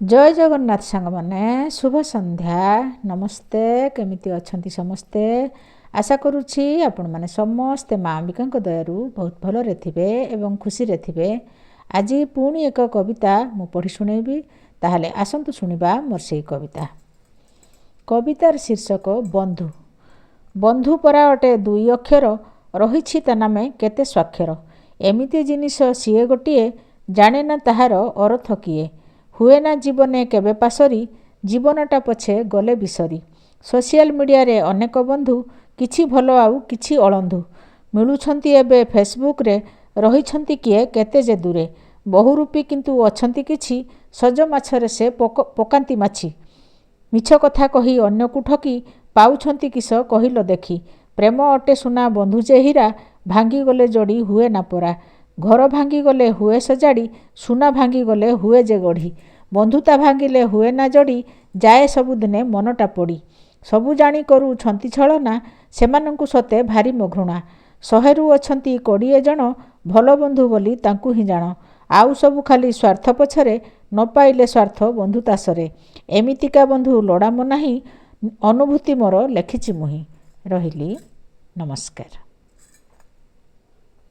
जय जगन्नाथ सांग मैंने शुभ संध्या नमस्ते केमिति अछंती समस्ते आशा करुछि आपण माने समस्ते माँ अंबिका दयारू बहुत भल थे एवं खुशी थे। आज पुणी एक कविता मु पढ़ी शुणेबी ताहले आसंतु शुणिबा मोर से कविता। कवितार शीर्षक बंधु। बंधु परा अटे दुई अक्षर रही ता नामे केते स्वाक्षर। एमिति जिनिस सीए गोटिए जाने ना ताहार अर्थ किए। हुए ना जीवने केबे पासरी जीवनटा पछे गले बिसरी। सोशल मीडिया रे अनेक बंधु किछि भलो आउ किछि अळंधु मिलुछंती एबे फेसबुक रे रहिछंती किए केते जे दूरे। बहुरूपी किंतु अछंती किछि सज माछरे से पकांती माछि। मिछ कथा कही अन्यकु ठकी पाउछंती किस कहिलो देखी। प्रेम अटे सुना बंधु जे हीरा भांगी गले जोड़ी हुए ना परा। घर भांगी गले हुए सजाड़ी सुना भांगी गले हुए जे गढ़ी। बंधुता भांगिले हुए ना जोड़ी जाए सबुदिने मनटा पड़ी। सबु जानी करू छंती छलना सेमानंकु सते भारी मघृणा। 100 अछंती 20 जन भल बंधु बोली तांकु ही जान। आउ सबु खाली स्वार्थ पछरे न पाइले स्वार्थ बंधुता सरे। एमितिका बंधु लोड़ा मो नाही अनुभूति मोर लेखिछि मुही। रहिली नमस्कार।